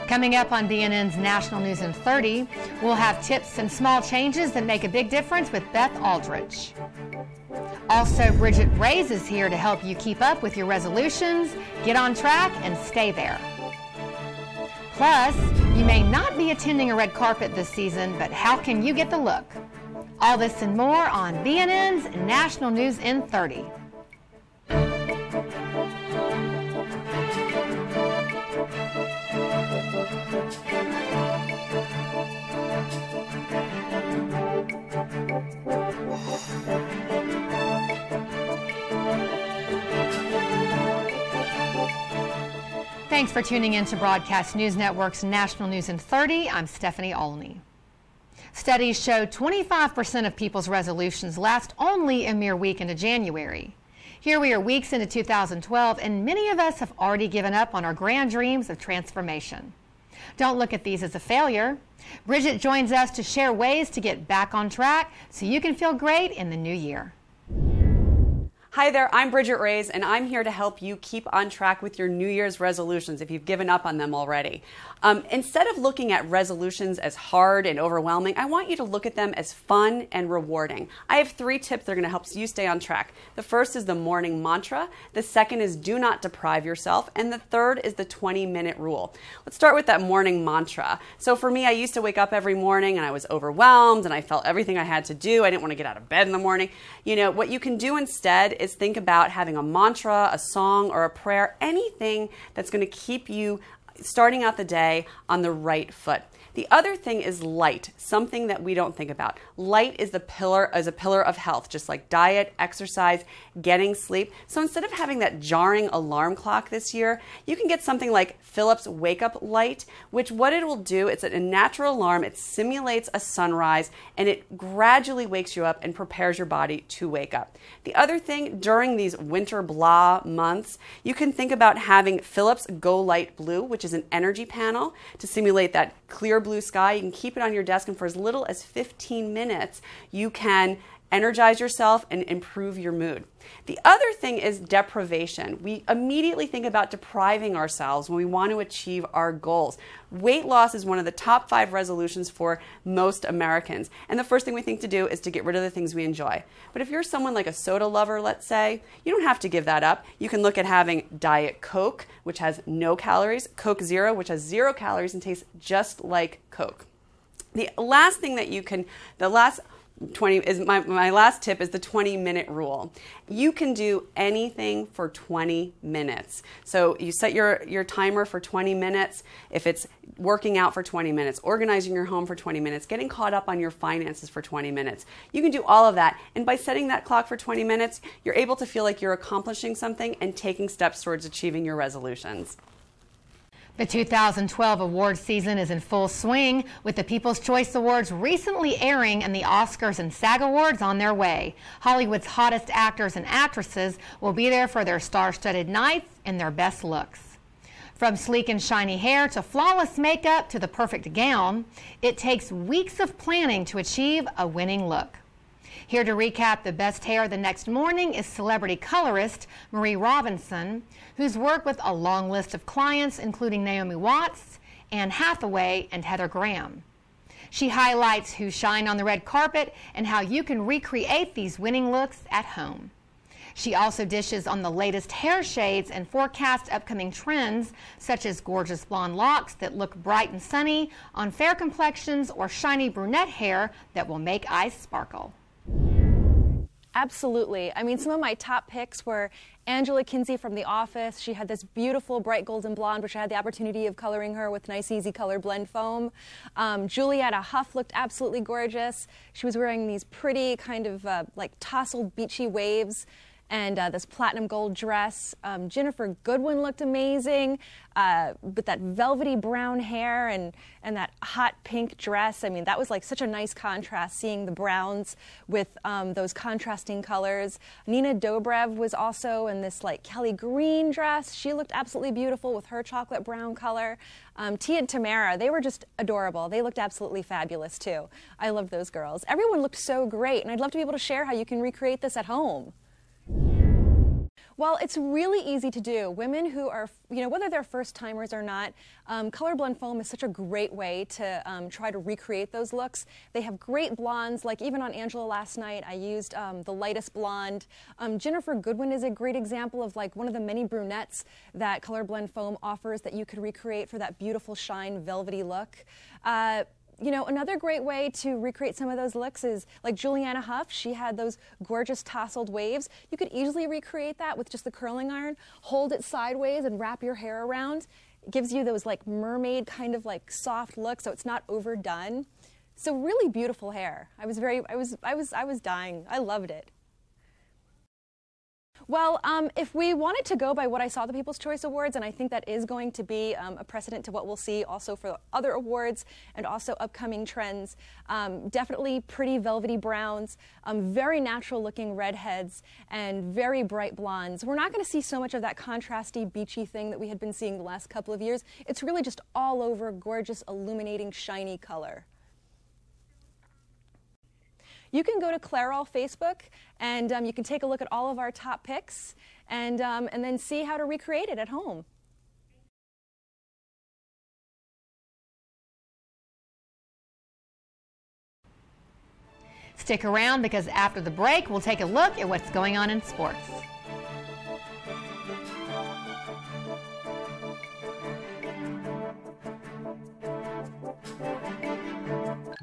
Coming up on BNN's National News in 30, we'll have tips and small changes that make a big difference with Beth Aldrich. Also, Bridget Reyes is here to help you keep up with your resolutions, get on track, and stay there. Plus, you may not be attending a red carpet this season, but how can you get the look? All this and more on BNN's National News in 30. Thanks for tuning in to Broadcast News Network's National News in 30. I'm Stephanie Olney. Studies show 25% of people's resolutions last only a mere week into January. Here we are weeks into 2012, and many of us have already given up on our grand dreams of transformation. Don't look at these as a failure. Bridget joins us to share ways to get back on track so you can feel great in the new year. Hi there, I'm Bridget Reyes, and I'm here to help you keep on track with your New Year's resolutions if you've given up on them already. Instead of looking at resolutions as hard and overwhelming, I want you to look at them as fun and rewarding. I have 3 tips that are going to help you stay on track. The first is the morning mantra, the second is do not deprive yourself, and the third is the 20-minute rule. Let's start with that morning mantra. So for me, I used to wake up every morning and I was overwhelmed and I felt everything I had to do. I didn't want to get out of bed in the morning. You know, what you can do instead is think about having a mantra, a song, or a prayer, anything that's going to keep you starting out the day on the right foot. The other thing is light, something that we don't think about. Light is a pillar of health, just like diet, exercise, getting sleep. So instead of having that jarring alarm clock this year, you can get something like Philips Wake Up Light, which what it will do, it's a natural alarm, it simulates a sunrise, and it gradually wakes you up and prepares your body to wake up. The other thing, during these winter blah months, you can think about having Philips Go Light Blue, which is an energy panel to simulate that clear blue sky. You can keep it on your desk, and for as little as 15 minutes, you can energize yourself and improve your mood. The other thing is deprivation. We immediately think about depriving ourselves when we want to achieve our goals. Weight loss is one of the top 5 resolutions for most Americans. And the first thing we think to do is to get rid of the things we enjoy. But if you're someone like a soda lover, let's say, you don't have to give that up. You can look at having Diet Coke, which has no calories, Coke Zero, which has 0 calories and tastes just like Coke. The last thing that you can, my last tip is the 20-minute rule. You can do anything for 20 minutes. So you set your timer for 20 minutes. If it's working out for 20 minutes, organizing your home for 20 minutes, getting caught up on your finances for 20 minutes, you can do all of that. And by setting that clock for 20 minutes, you're able to feel like you're accomplishing something and taking steps towards achieving your resolutions. The 2012 award season is in full swing, with the People's Choice Awards recently airing and the Oscars and SAG Awards on their way. Hollywood's hottest actors and actresses will be there for their star-studded nights and their best looks. From sleek and shiny hair to flawless makeup to the perfect gown, it takes weeks of planning to achieve a winning look. Here to recap the best hair the next morning is celebrity colorist Marie Robinson, who's worked with a long list of clients including Naomi Watts, Anne Hathaway, and Heather Graham. She highlights who shine on the red carpet and how you can recreate these winning looks at home. She also dishes on the latest hair shades and forecasts upcoming trends, such as gorgeous blonde locks that look bright and sunny on fair complexions or shiny brunette hair that will make eyes sparkle. Absolutely. I mean, some of my top picks were Angela Kinsey from The Office. She had this beautiful bright golden blonde, which I had the opportunity of coloring her with nice easy color blend foam. Julietta Huff looked absolutely gorgeous. She was wearing these pretty kind of like tousled beachy waves and this platinum gold dress. Jennifer Goodwin looked amazing with that velvety brown hair and that hot pink dress. I mean, that was like such a nice contrast, seeing the browns with those contrasting colors. Nina Dobrev was also in this like Kelly green dress. She looked absolutely beautiful with her chocolate brown color. Tia and Tamara, they were just adorable. They looked absolutely fabulous too. I loved those girls. Everyone looked so great, and I'd love to be able to share how you can recreate this at home. Well, it's really easy to do. Women who are, whether they're first timers or not, Color Blend Foam is such a great way to try to recreate those looks. They have great blondes, like even on Angela last night, I used the lightest blonde. Jennifer Goodwin is a great example of like one of the many brunettes that Color Blend Foam offers that you could recreate for that beautiful shine, velvety look. Another great way to recreate some of those looks is like Juliana Hough. She had those gorgeous tasseled waves. You could easily recreate that with just the curling iron. Hold it sideways and wrap your hair around. It gives you those like mermaid kind of like soft look, so it's not overdone. So really beautiful hair. I was dying. I loved it. Well, if we wanted to go by what I saw at the People's Choice Awards, and I think that is going to be a precedent to what we'll see also for other awards and also upcoming trends, definitely pretty velvety browns, very natural looking redheads, and very bright blondes. We're not going to see so much of that contrasty, beachy thing that we had been seeing the last couple of years. It's really just all over gorgeous, illuminating, shiny color. You can go to Clairol Facebook, and you can take a look at all of our top picks and then see how to recreate it at home. Stick around because after the break, we'll take a look at what's going on in sports.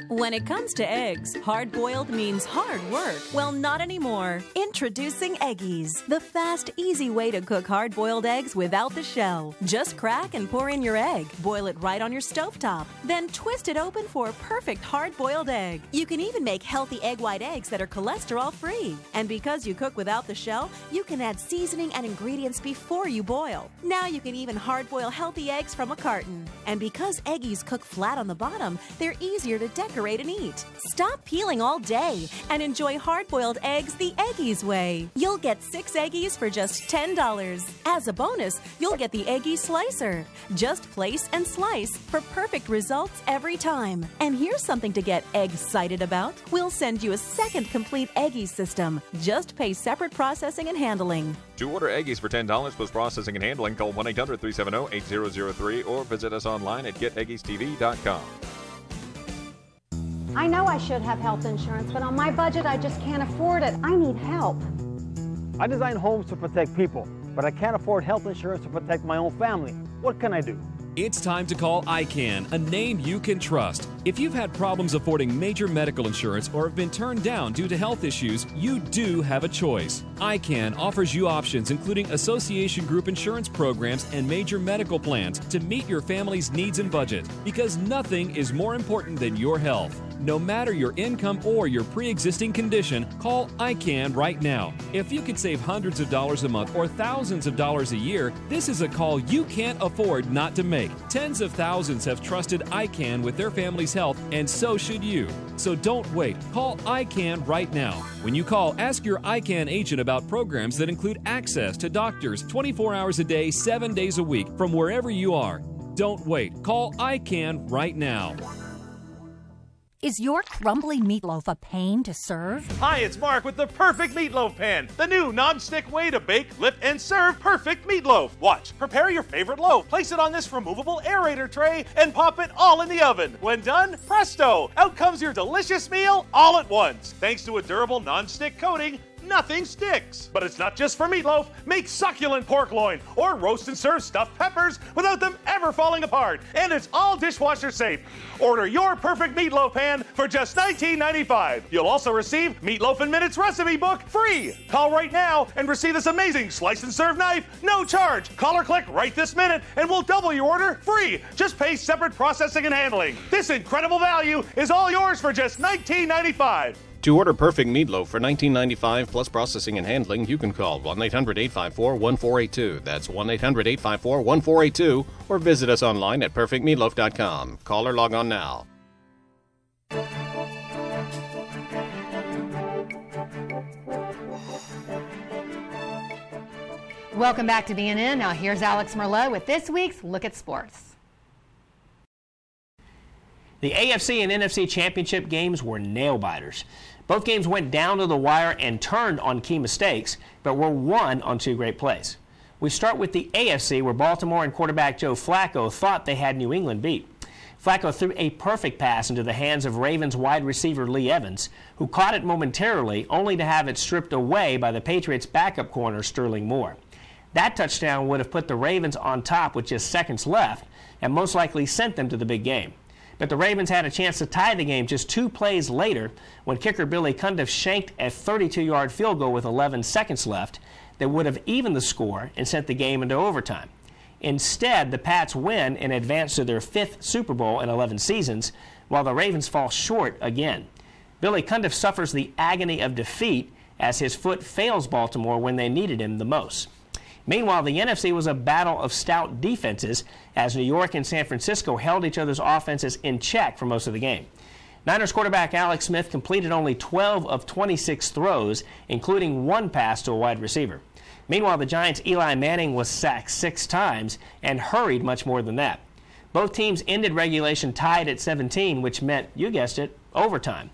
When it comes to eggs, hard-boiled means hard work. Well, not anymore. Introducing Eggies, the fast, easy way to cook hard-boiled eggs without the shell. Just crack and pour in your egg. Boil it right on your stovetop. Then twist it open for a perfect hard-boiled egg. You can even make healthy egg white eggs that are cholesterol-free. And because you cook without the shell, you can add seasoning and ingredients before you boil. Now you can even hard-boil healthy eggs from a carton. And because Eggies cook flat on the bottom, they're easier to decorate and eat. Stop peeling all day and enjoy hard-boiled eggs the Eggies way. You'll get 6 Eggies for just $10. As a bonus, you'll get the Eggie Slicer. Just place and slice for perfect results every time. And here's something to get egg-cited about. We'll send you a second complete Eggie system. Just pay separate processing and handling. To order Eggies for $10 plus processing and handling, call 1-800-370-8003 or visit us online at geteggiestv.com. I know I should have health insurance, but on my budget, I just can't afford it. I need help. I design homes to protect people, but I can't afford health insurance to protect my own family. What can I do? It's time to call ICANN, a name you can trust. If you've had problems affording major medical insurance or have been turned down due to health issues, you do have a choice. ICANN offers you options including association group insurance programs and major medical plans to meet your family's needs and budget, because nothing is more important than your health. No matter your income or your pre-existing condition, call ICANN right now. If you could save hundreds of dollars a month or thousands of dollars a year, this is a call you can't afford not to make. Tens of thousands have trusted ICANN with their family's health, and so should you. So don't wait. Call ICANN right now. When you call, ask your ICANN agent about programs that include access to doctors 24 hours a day, 7 days a week from wherever you are. Don't wait. Call ICANN right now. Is your crumbly meatloaf a pain to serve? Hi, it's Mark with the Perfect Meatloaf Pan, the new non-stick way to bake, lift, and serve perfect meatloaf. Watch, prepare your favorite loaf, place it on this removable aerator tray, and pop it all in the oven. When done, presto, out comes your delicious meal all at once. Thanks to a durable non-stick coating, nothing sticks. But it's not just for meatloaf. Make succulent pork loin or roast and serve stuffed peppers without them ever falling apart. And it's all dishwasher safe. Order your Perfect Meatloaf Pan for just $19.95. You'll also receive Meatloaf in Minutes recipe book free. Call right now and receive this amazing slice and serve knife, no charge. Call or click right this minute and we'll double your order free. Just pay separate processing and handling. This incredible value is all yours for just $19.95. To order Perfect Meatloaf for $19.95 plus processing and handling, you can call 1-800-854-1482. That's 1-800-854-1482, or visit us online at perfectmeatloaf.com. Call or log on now. Welcome back to BNN. Now here's Alex Merlot with this week's Look at Sports. The AFC and NFC championship games were nail-biters. Both games went down to the wire and turned on key mistakes, but were won on 2 great plays. We start with the AFC, where Baltimore and quarterback Joe Flacco thought they had New England beat. Flacco threw a perfect pass into the hands of Ravens wide receiver Lee Evans, who caught it momentarily, only to have it stripped away by the Patriots' backup corner Sterling Moore. That touchdown would have put the Ravens on top with just seconds left and most likely sent them to the big game. But the Ravens had a chance to tie the game just 2 plays later when kicker Billy Cundiff shanked a 32-yard field goal with 11 seconds left that would have evened the score and sent the game into overtime. Instead, the Pats win and advance to their 5th Super Bowl in 11 seasons, while the Ravens fall short again. Billy Cundiff suffers the agony of defeat as his foot fails Baltimore when they needed him the most. Meanwhile, the NFC was a battle of stout defenses as New York and San Francisco held each other's offenses in check for most of the game. Niners quarterback Alex Smith completed only 12 of 26 throws, including 1 pass to a wide receiver. Meanwhile, the Giants' Eli Manning was sacked 6 times and hurried much more than that. Both teams ended regulation tied at 17, which meant, you guessed it, overtime.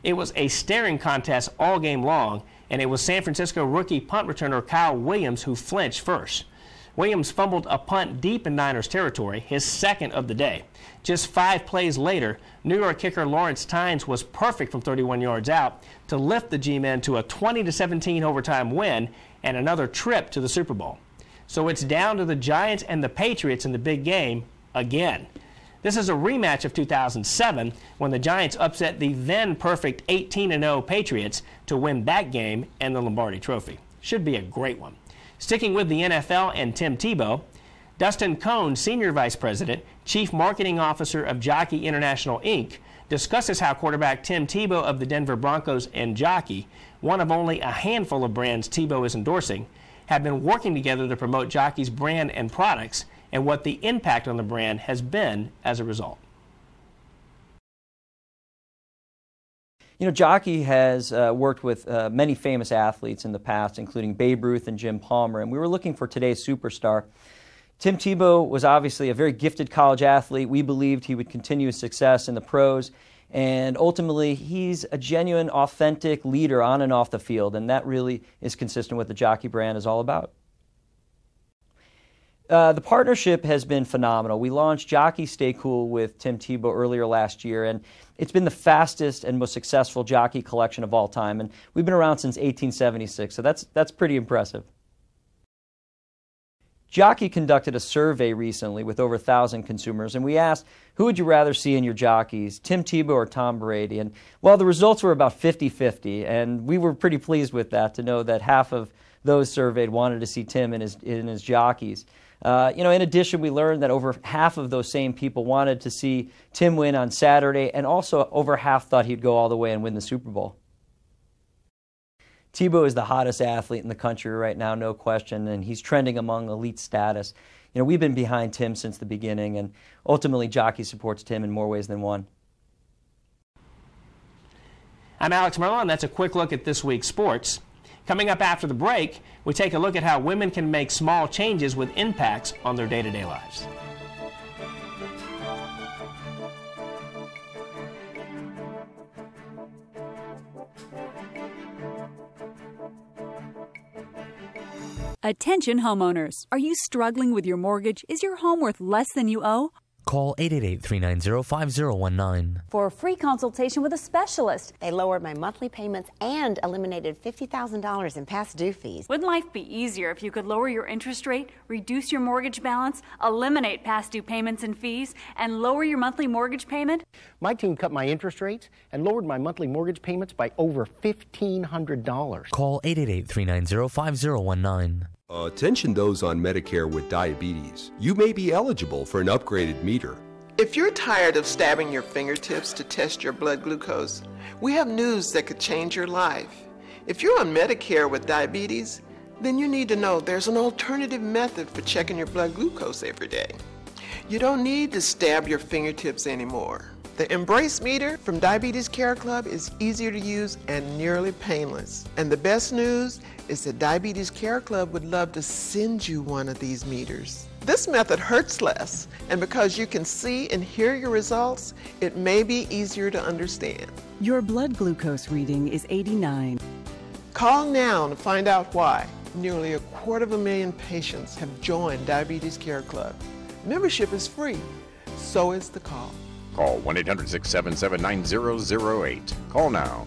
It was a staring contest all game long, and it was San Francisco rookie punt returner Kyle Williams who flinched first. Williams fumbled a punt deep in Niners territory, his 2nd of the day. Just 5 plays later, New York kicker Lawrence Tynes was perfect from 31 yards out to lift the G-men to a 20-17 overtime win and another trip to the Super Bowl. So it's down to the Giants and the Patriots in the big game again. This is a rematch of 2007 when the Giants upset the then perfect 18-0 Patriots to win that game and the Lombardi Trophy. Should be a great one. Sticking with the NFL and Tim Tebow, Dustin Cohn, Senior Vice President, Chief Marketing Officer of Jockey International, Inc., discusses how quarterback Tim Tebow of the Denver Broncos and Jockey, one of only a handful of brands Tebow is endorsing, have been working together to promote Jockey's brand and products and what the impact on the brand has been as a result. You know, Jockey has worked with many famous athletes in the past, including Babe Ruth and Jim Palmer, and we were looking for today's superstar. Tim Tebow was obviously a very gifted college athlete. We believed he would continue his success in the pros, and ultimately he's a genuine, authentic leader on and off the field, and that really is consistent with what the Jockey brand is all about. The partnership has been phenomenal. We launched Jockey Stay Cool with Tim Tebow earlier last year, and it's been the fastest and most successful Jockey collection of all time, and we've been around since 1876, so that's pretty impressive. Jockey conducted a survey recently with over 1,000 consumers, and we asked, who would you rather see in your jockeys, Tim Tebow or Tom Brady? And, well, the results were about 50-50, and we were pretty pleased with that, to know that half of those surveyed wanted to see Tim in his jockeys. In addition, we learned that over half of those same people wanted to see Tim win on Saturday, and also over half thought he'd go all the way and win the Super Bowl. Tebow is the hottest athlete in the country right now, no question, and he's trending among elite status. You know, we've been behind Tim since the beginning, and ultimately Jockey supports Tim in more ways than one. I'm Alex Merlo, and that's a quick look at this week's sports. Coming up after the break, we take a look at how women can make small changes with impacts on their day-to-day lives. Attention homeowners. Are you struggling with your mortgage? Is your home worth less than you owe? Call 888-390-5019 for a free consultation with a specialist. They lowered my monthly payments and eliminated $50,000 in past due fees. Wouldn't life be easier if you could lower your interest rate, reduce your mortgage balance, eliminate past due payments and fees, and lower your monthly mortgage payment? My team cut my interest rates and lowered my monthly mortgage payments by over $1,500. Call 888-390-5019. Attention those on Medicare with diabetes. You may be eligible for an upgraded meter. If you're tired of stabbing your fingertips to test your blood glucose, we have news that could change your life. If you're on Medicare with diabetes, then you need to know there's an alternative method for checking your blood glucose every day. You don't need to stab your fingertips anymore. The Embrace meter from Diabetes Care Club is easier to use and nearly painless. And the best news is that Diabetes Care Club would love to send you one of these meters. This method hurts less, and because you can see and hear your results, it may be easier to understand. Your blood glucose reading is 89. Call now to find out why. Nearly 250,000 patients have joined Diabetes Care Club. Membership is free, so is the call. Call 1-800-677-9008. Call now.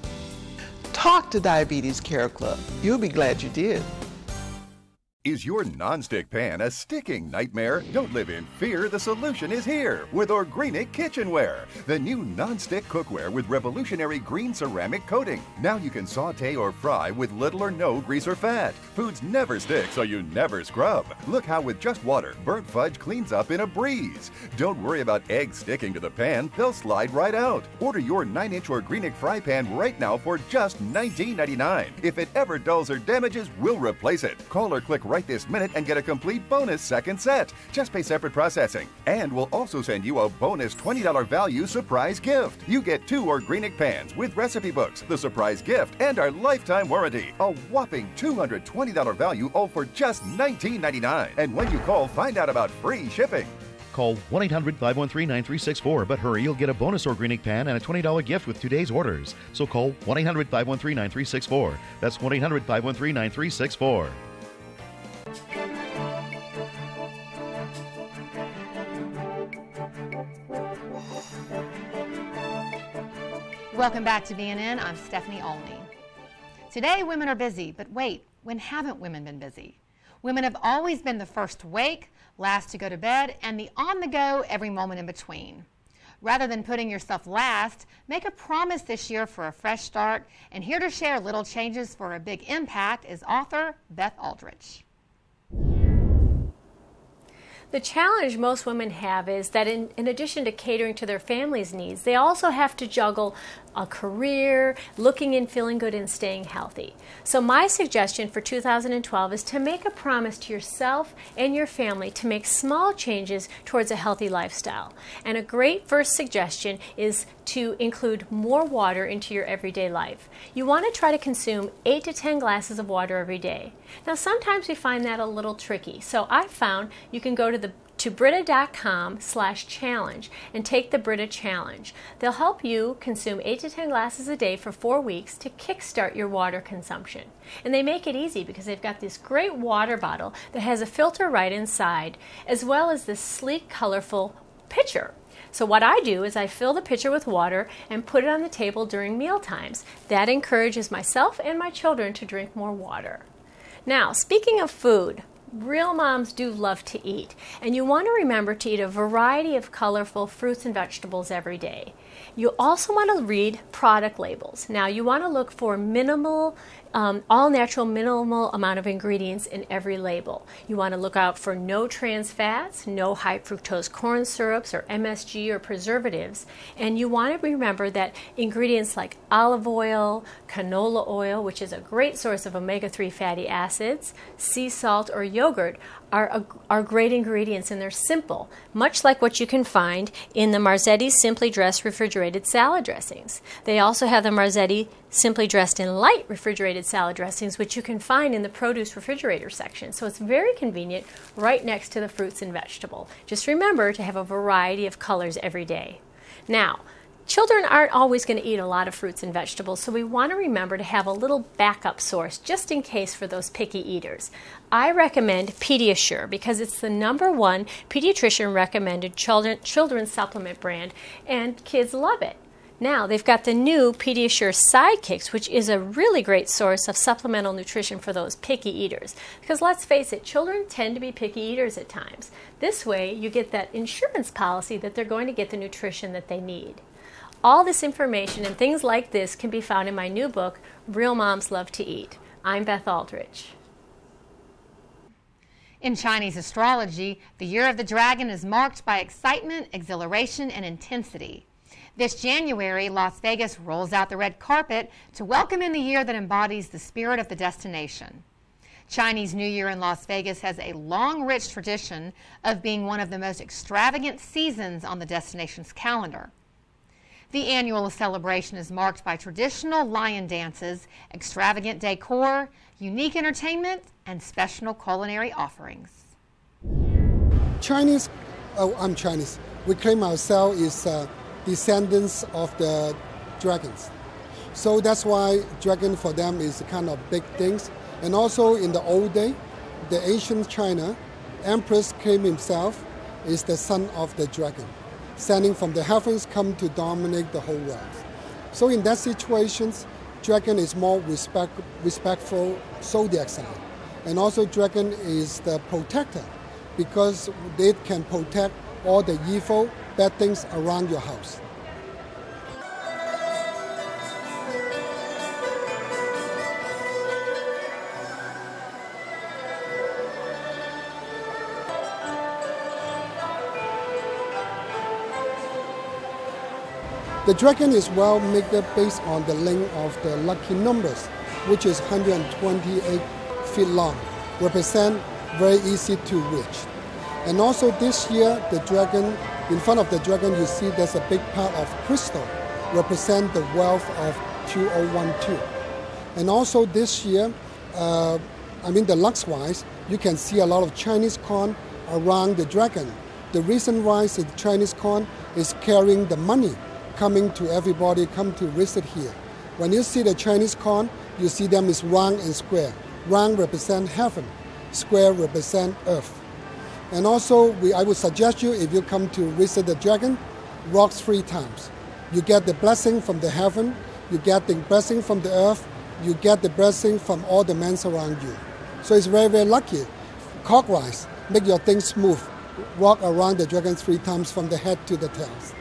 Talk to Diabetes Care Club. You'll be glad you did. Is your nonstick pan a sticking nightmare? Don't live in fear. The solution is here with Organic Kitchenware, the new nonstick cookware with revolutionary green ceramic coating. Now you can saute or fry with little or no grease or fat. Foods never stick, so you never scrub. Look how with just water, burnt fudge cleans up in a breeze. Don't worry about eggs sticking to the pan. They'll slide right out. Order your 9-inch Organic fry pan right now for just $19.99. If it ever dulls or damages, we'll replace it. Call or click right this minute and get a complete bonus second set. Just pay separate processing. And we'll also send you a bonus $20 value surprise gift. You get 2 Organic pans with recipe books, the surprise gift, and our lifetime warranty. A whopping $220 value, all for just $19.99. And when you call, find out about free shipping. Call 1-800-513-9364, but hurry, you'll get a bonus Organic pan and a $20 gift with today's orders. So call 1-800-513-9364. That's 1-800-513-9364. Welcome back to BNN. I'm Stephanie Olney. Today, women are busy, but wait, when haven't women been busy? Women have always been the first to wake, last to go to bed, and the on-the-go every moment in between. Rather than putting yourself last, make a promise this year for a fresh start, and here to share little changes for a big impact is author Beth Aldrich. The challenge most women have is that in addition to catering to their family's needs, they also have to juggle a career, looking and feeling good, and staying healthy. So my suggestion for 2012 is to make a promise to yourself and your family to make small changes towards a healthy lifestyle. And a great first suggestion is to include more water into your everyday life. You want to try to consume 8 to 10 glasses of water every day. Now sometimes we find that a little tricky, so I found you can go to Brita.com/challenge and take the Brita Challenge. They'll help you consume 8 to 10 glasses a day for 4 weeks to kickstart your water consumption. And they make it easy because they've got this great water bottle that has a filter right inside, as well as this sleek, colorful pitcher. So what I do is I fill the pitcher with water and put it on the table during meal times. That encourages myself and my children to drink more water. Now, speaking of food, real moms do love to eat, and you want to remember to eat a variety of colorful fruits and vegetables every day. You also want to read product labels. Now, you want to look for minimal, all-natural, minimal amount of ingredients in every label. You want to look out for no trans fats, no high fructose corn syrups or MSG or preservatives, and you want to remember that ingredients like olive oil, canola oil, which is a great source of omega-3 fatty acids, sea salt, or yogurt are great ingredients, and they're simple, much like what you can find in the Marzetti Simply Dressed refrigerated salad dressings. They also have the Marzetti Simply Dressed in Light refrigerated salad dressings, which you can find in the produce refrigerator section. So it's very convenient right next to the fruits and vegetable. Just remember to have a variety of colors every day. Now, children aren't always going to eat a lot of fruits and vegetables, so we want to remember to have a little backup source just in case for those picky eaters. I recommend Pediasure because it's the #1 pediatrician recommended children's supplement brand, and kids love it. Now, they've got the new Pediasure Sidekicks, which is a really great source of supplemental nutrition for those picky eaters. Because let's face it, children tend to be picky eaters at times. This way, you get that insurance policy that they're going to get the nutrition that they need. All this information and things like this can be found in my new book, Real Moms Love to Eat. I'm Beth Aldrich. In Chinese astrology, the Year of the Dragon is marked by excitement, exhilaration, and intensity. This January, Las Vegas rolls out the red carpet to welcome in the year that embodies the spirit of the destination. Chinese New Year in Las Vegas has a long, rich tradition of being one of the most extravagant seasons on the destination's calendar. The annual celebration is marked by traditional lion dances, extravagant decor, unique entertainment, and special culinary offerings. I'm Chinese. We claim ourselves as descendants of the dragons. So that's why dragon for them is kind of big things. And also in the old day, the ancient China, Empress claimed himself is the son of the dragon, sending from the heavens come to dominate the whole world. So in that situation, dragon is more respectful zodiac sign. And also dragon is the protector because they can protect all the evil, bad things around your house. The dragon is well made up based on the length of the lucky numbers, which is 128 feet long, represent very easy to reach. And also this year, the dragon, in front of the dragon, you see there's a big part of crystal, represent the wealth of 2012. And also this year, the lux-wise, you can see a lot of Chinese corn around the dragon. The reason why the Chinese corn is carrying the money, coming to everybody, come to visit here. When you see the Chinese corn, you see them is round and square. Round represent heaven, square represent earth. And also, I would suggest you, if you come to visit the dragon, rock 3 times. You get the blessing from the heaven, you get the blessing from the earth, you get the blessing from all the men around you. So it's very, very lucky. Clockwise, make your thing smooth. Walk around the dragon 3 times from the head to the tails.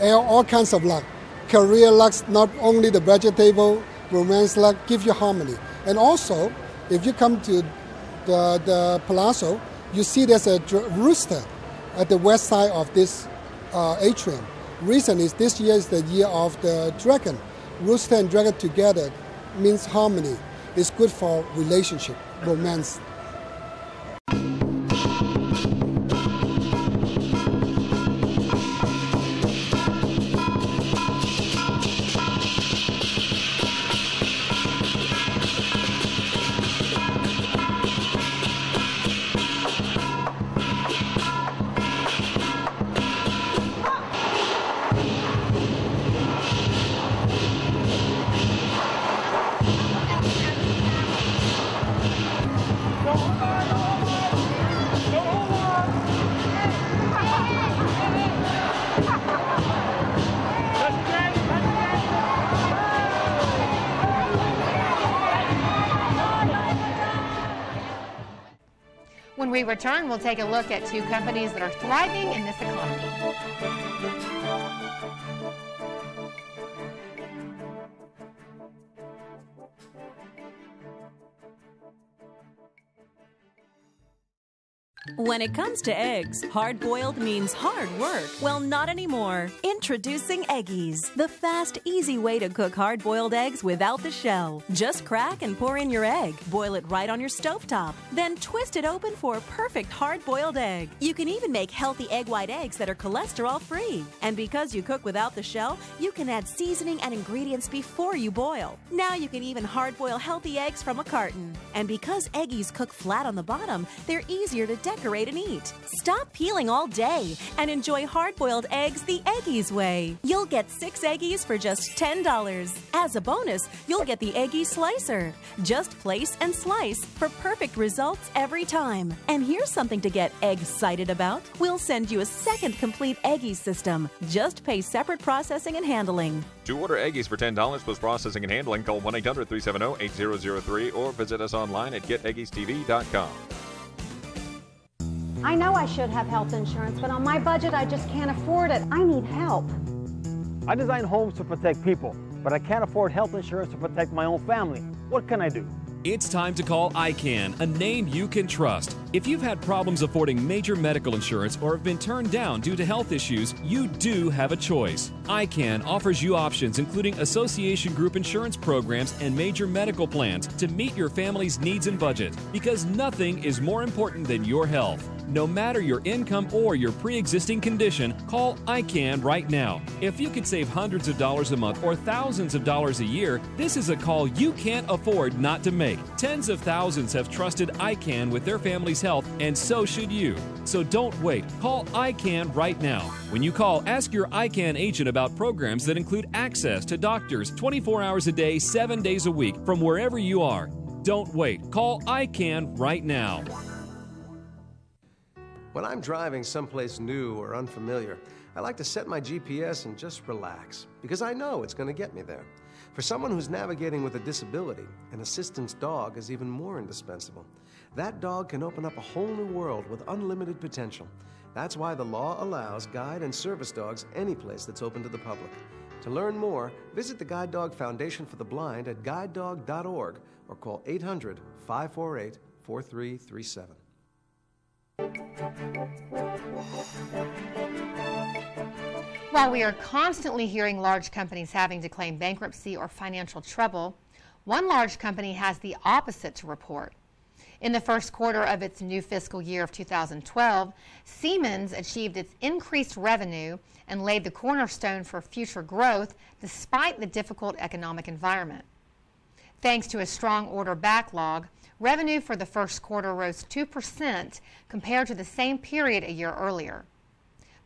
All kinds of luck. Career luck, not only the vegetable, romance luck, give you harmony. And also, if you come to the palazzo, you see there's a rooster at the west side of this atrium. Reason is this year is the year of the dragon. Rooster and dragon together means harmony. It's good for relationship, romance. When we return, we'll take a look at 2 companies that are thriving in this economy. When it comes to eggs, hard-boiled means hard work. Well, not anymore. Introducing Eggies, the fast, easy way to cook hard-boiled eggs without the shell. Just crack and pour in your egg. Boil it right on your stovetop. Then twist it open for a perfect hard-boiled egg. You can even make healthy egg white eggs that are cholesterol-free. And because you cook without the shell, you can add seasoning and ingredients before you boil. Now you can even hard-boil healthy eggs from a carton. And because Eggies cook flat on the bottom, they're easier to decorate and eat. Stop peeling all day and enjoy hard-boiled eggs the Eggies way. You'll get 6 Eggies for just $10. As a bonus, you'll get the Eggie Slicer. Just place and slice for perfect results every time. And here's something to get egg-cited about. We'll send you a second complete Eggie system. Just pay separate processing and handling. To order Eggies for $10 plus processing and handling, call 1-800-370-8003 or visit us online at geteggiestv.com. I know I should have health insurance, but on my budget, I just can't afford it. I need help. I design homes to protect people, but I can't afford health insurance to protect my own family. What can I do? It's time to call ICANN, a name you can trust. If you've had problems affording major medical insurance or have been turned down due to health issues, you do have a choice. ICANN offers you options including association group insurance programs and major medical plans to meet your family's needs and budget, because nothing is more important than your health. No matter your income or your pre-existing condition, call ICANN right now. If you could save hundreds of dollars a month or thousands of dollars a year, this is a call you can't afford not to make. Tens of thousands have trusted ICANN with their family's health, and so should you. So don't wait. Call ICANN right now. When you call, ask your ICANN agent about programs that include access to doctors 24 hours a day, 7 days a week from wherever you are. Don't wait. Call ICANN right now. When I'm driving someplace new or unfamiliar, I like to set my GPS and just relax, because I know it's going to get me there. For someone who's navigating with a disability, an assistance dog is even more indispensable. That dog can open up a whole new world with unlimited potential. That's why the law allows guide and service dogs any place that's open to the public. To learn more, visit the Guide Dog Foundation for the Blind at guidedog.org or call 800-548-4337. While we are constantly hearing large companies having to claim bankruptcy or financial trouble, one large company has the opposite to report. In the first quarter of its new fiscal year of 2012, Siemens achieved its increased revenue and laid the cornerstone for future growth despite the difficult economic environment. Thanks to a strong order backlog, revenue for the first quarter rose 2% compared to the same period a year earlier.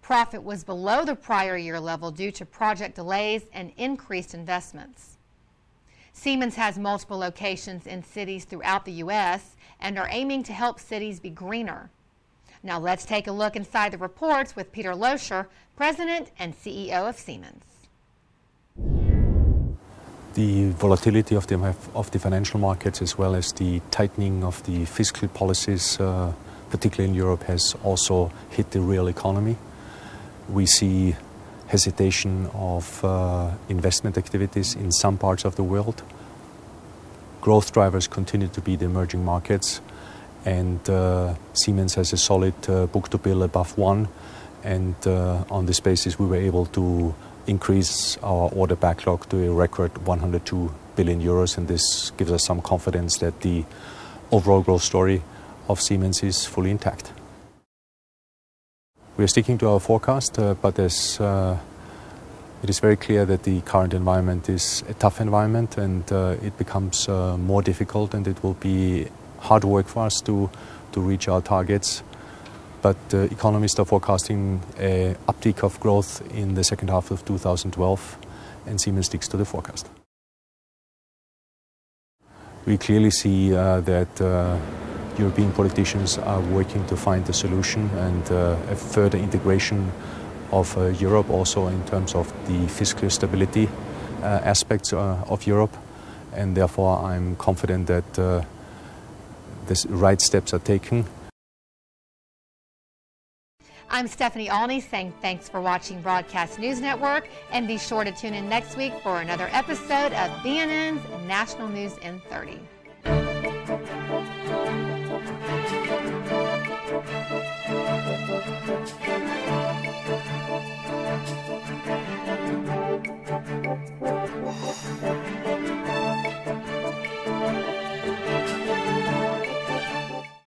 Profit was below the prior year level due to project delays and increased investments. Siemens has multiple locations in cities throughout the U.S. and are aiming to help cities be greener. Now let's take a look inside the reports with Peter Loscher, President and CEO of Siemens. The volatility of the financial markets, as well as the tightening of the fiscal policies, particularly in Europe, has also hit the real economy. We see hesitation of investment activities in some parts of the world. Growth drivers continue to be the emerging markets, and Siemens has a solid book-to-bill above 1, and on this basis we were able to increase our order backlog to a record 102 billion euros, and this gives us some confidence that the overall growth story of Siemens is fully intact. We are sticking to our forecast, but as it is very clear that the current environment is a tough environment, and it becomes more difficult, and it will be hard work for us to reach our targets. But economists are forecasting an uptick of growth in the second half of 2012, and Siemens sticks to the forecast. We clearly see that European politicians are working to find a solution and a further integration of Europe, also in terms of the fiscal stability aspects of Europe, and therefore I'm confident that the right steps are taken. I'm Stephanie Alney saying thanks for watching Broadcast News Network, and be sure to tune in next week for another episode of BNN's National News in 30.